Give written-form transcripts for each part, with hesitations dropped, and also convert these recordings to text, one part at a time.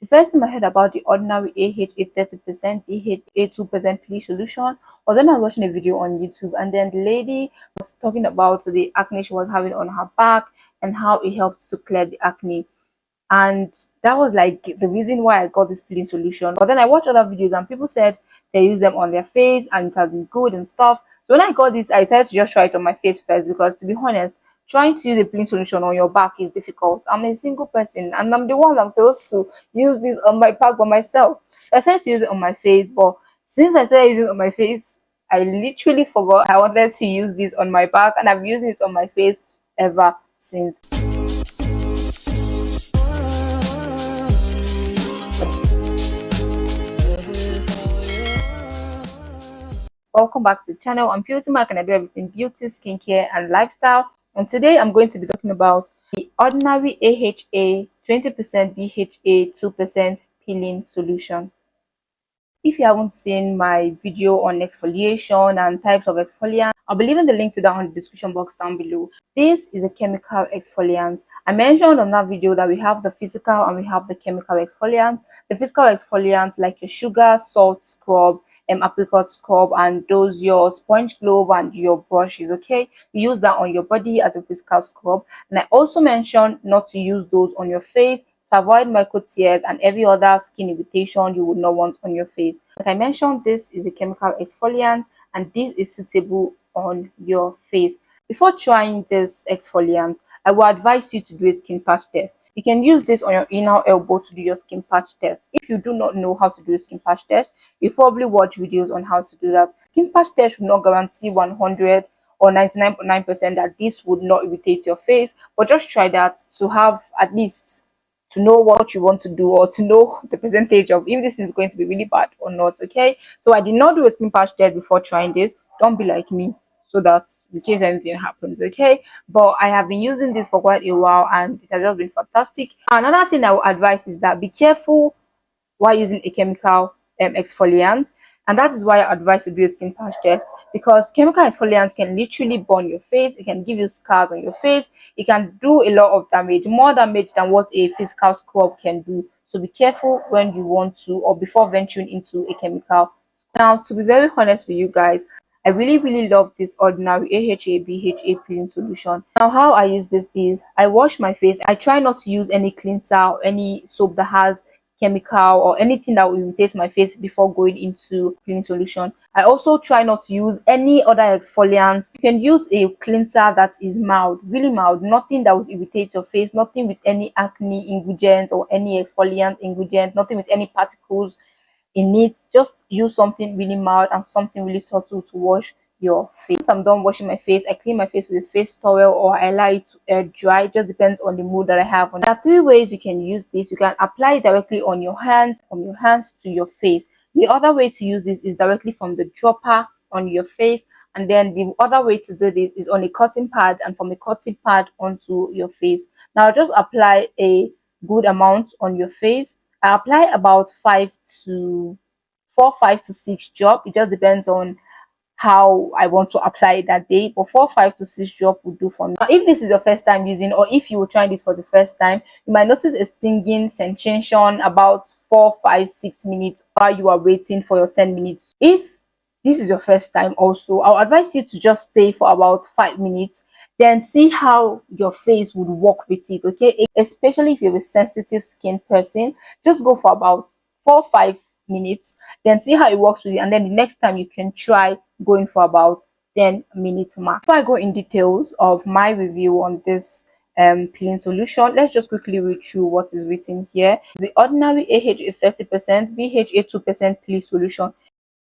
The first time I heard about the ordinary AHA 30%, BHA 2% peeling solution was when I was watching a video on YouTube, and then the lady was talking about the acne she was having on her back and how it helps to clear the acne. And that was like the reason why I got this peeling solution. But then I watched other videos and people said they use them on their face and it has been good and stuff. So when I got this, I decided to just try it on my face first, because to be honest, trying to use a peeling solution on your back is difficult. I'm a single person and I'm the one I'm supposed to use this on my back by myself. So I decided to use it on my face, but since I started using it on my face, I literally forgot I wanted to use this on my back, and I've used it on my face ever since. Welcome back to the channel. I'm Beauty Mark and I do everything beauty, skincare and lifestyle. And today I'm going to be talking about the ordinary AHA 20% BHA 2% peeling solution. If you haven't seen my video on exfoliation and types of exfoliant, I'll be leaving the link to that on the description box down below. This is a chemical exfoliant. I mentioned on that video that we have the physical and we have the chemical exfoliant. The physical exfoliants like your sugar, salt scrub, apricot scrub, and those your sponge glove and your brushes. Okay, you use that on your body as a physical scrub. And I also mentioned not to use those on your face to avoid micro tears and every other skin irritation you would not want on your face. Like I mentioned, this is a chemical exfoliant and this is suitable on your face. Before trying this exfoliant, I will advise you to do a skin patch test. You can use this on your inner elbow to do your skin patch test. If you do not know how to do a skin patch test, you probably watch videos on how to do that. Skin patch test will not guarantee 100 or 99.9% that this would not irritate your face, but just try that to have at least to know what you want to do, or to know the percentage of if this is going to be really bad or not. Okay, so I did not do a skin patch test before trying this. Don't be like me, so that in case anything happens. Okay, but I have been using this for quite a while and it has just been fantastic. Another thing I would advise is that be careful while using a chemical exfoliant, and that is why I advise to do a skin patch test, because chemical exfoliants can literally burn your face. It can give you scars on your face. It can do a lot of damage, more damage than what a physical scrub can do. So be careful when you want to, or before venturing into a chemical. Now, to be very honest with you guys, I really love this ordinary AHA BHA peeling solution. Now, how I use this is I wash my face. I try not to use any cleanser or any soap that has chemical or anything that will irritate my face before going into peeling solution. I also try not to use any other exfoliants. You can use a cleanser that is mild, really mild, nothing that will irritate your face, nothing with any acne ingredients or any exfoliant ingredient, nothing with any particles in it. Just use something really mild and something really subtle to wash your face. Once I'm done washing my face, I clean my face with a face towel or I allow it to air dry. It just depends on the mood that I have. There are three ways you can use this. You can apply it directly on your hands, from your hands to your face. The other way to use this is directly from the dropper on your face, and then the other way to do this is on a cotton pad and from a cotton pad onto your face. Now just apply a good amount on your face. I apply about 5 to 6 drops. It just depends on how I want to apply it that day, but 4, 5 to 6 drops will do for me. Now, if this is your first time using, or if you were trying this for the first time, you might notice a stinging sensation about 4, 5, 6 minutes while you are waiting for your 10 minutes. If this is your first time also, I'll advise you to just stay for about 5 minutes, then see how your face would work with it. Okay, especially if you're a sensitive skin person, just go for about 4, 5 minutes, then see how it works with you, and then the next time you can try going for about 10 minutes max. Before I go in details of my review on this peeling solution, let's just quickly read through what is written here. The ordinary AHA 30% BHA 2% peeling solution,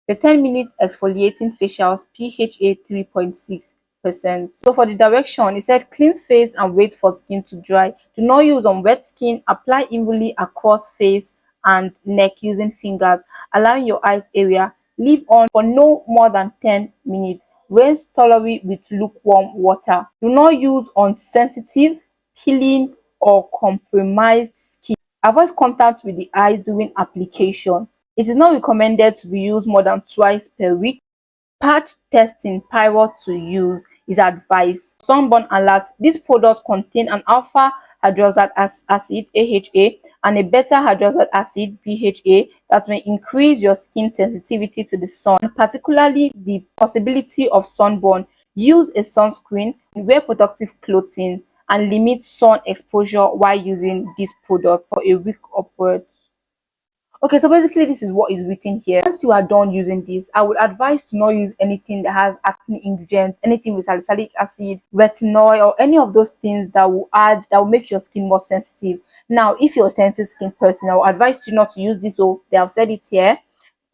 the 10-minute exfoliating facials PHA 3.6%. So for the direction, it said cleanse face and wait for skin to dry. Do not use on wet skin. Apply evenly across face and neck using fingers, allowing your eyes area. Leave on for no more than 10 minutes. Rinse thoroughly with lukewarm water. Do not use on sensitive, peeling or compromised skin. Avoid contact with the eyes during application. It is not recommended to be used more than twice per week. Patch testing prior to use is advised. Sunburn alert. This product contains an alpha hydroxide acid AHA and a beta hydroxide acid BHA that may increase your skin sensitivity to the sun, particularly the possibility of sunburn. Use a sunscreen, wear protective clothing, and limit sun exposure while using this product for a week upwards. Okay, so basically this is what is written here. Once you are done using this, I would advise to not use anything that has acne ingredients, anything with salicylic acid, retinol, or any of those things that will make your skin more sensitive. Now, if you're a sensitive skin person, I would advise you not to use this. So they have said it here.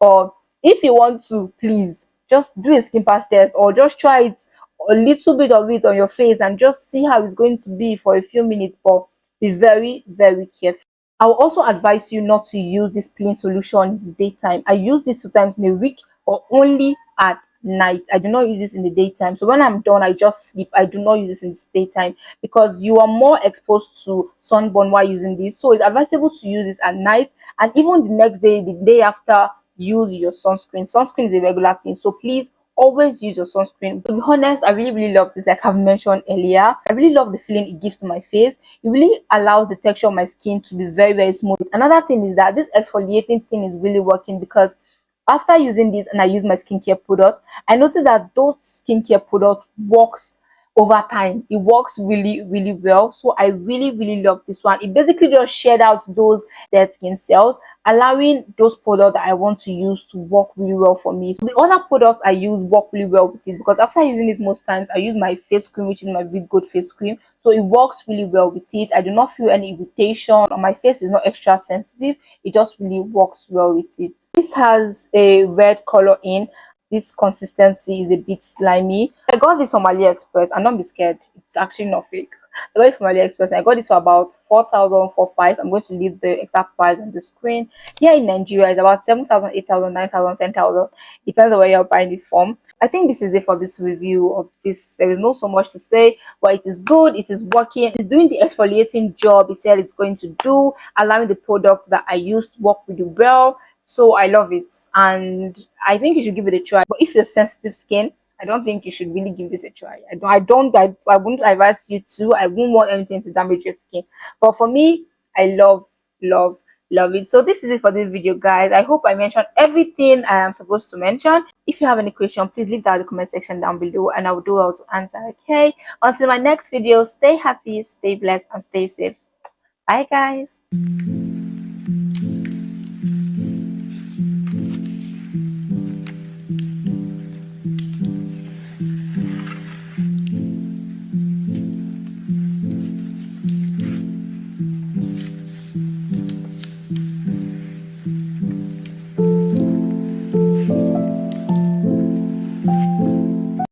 Or if you want to, please just do a skin patch test, or just try it, a little bit of it on your face, and just see how it's going to be for a few minutes. But be very, very careful. I will also advise you not to use this peeling solution in the daytime. I use this 2 times in a week, or only at night. I do not use this in the daytime. So when I'm done, I just sleep. I do not use this in the daytime because you are more exposed to sunburn while using this. So it's advisable to use this at night, and even the next day, the day after, use your sunscreen. Sunscreen is a regular thing, so please always use your sunscreen. To be honest, I really love this. Like I've mentioned earlier, I really love the feeling it gives to my face. It really allows the texture of my skin to be very, very smooth. Another thing is that this exfoliating thing is really working, because after using this and I use my skincare product, I noticed that those skincare product works over time. It works really, really well. So I really, really love this one. It basically just shed out those dead skin cells, allowing those products that I want to use to work really well for me. So the other products I use work really well with it, because after using this most times, I use my face cream, which is my Really Good face cream. So it works really well with it. I do not feel any irritation, or my face is not extra sensitive. It just really works well with it. This has a red color in. This consistency is a bit slimy. I got this from Aliexpress, and don't be scared, it's actually not fake. I got it from Aliexpress, and I got this for about 4,000 for 5. I'm going to leave the exact price on the screen. Here in Nigeria, it's about 7,000, 8,000, 9,000, 10,000. Depends on where you're buying it from. I think this is it for this review of this. There is not so much to say, but it is good. It is working. It's doing the exfoliating job it said it's going to do, allowing the products that I used to work really well. So I love it, and I think you should give it a try. But if you're sensitive skin, I don't think you should really give this a try. I wouldn't advise you to. I wouldn't want anything to damage your skin. But for me, I love it. So this is it for this video, guys. I hope I mentioned everything I am supposed to mention. If you have any question, please leave that in the comment section down below, and I will do well to answer. Okay, until my next video, stay happy, stay blessed, and stay safe. Bye, guys.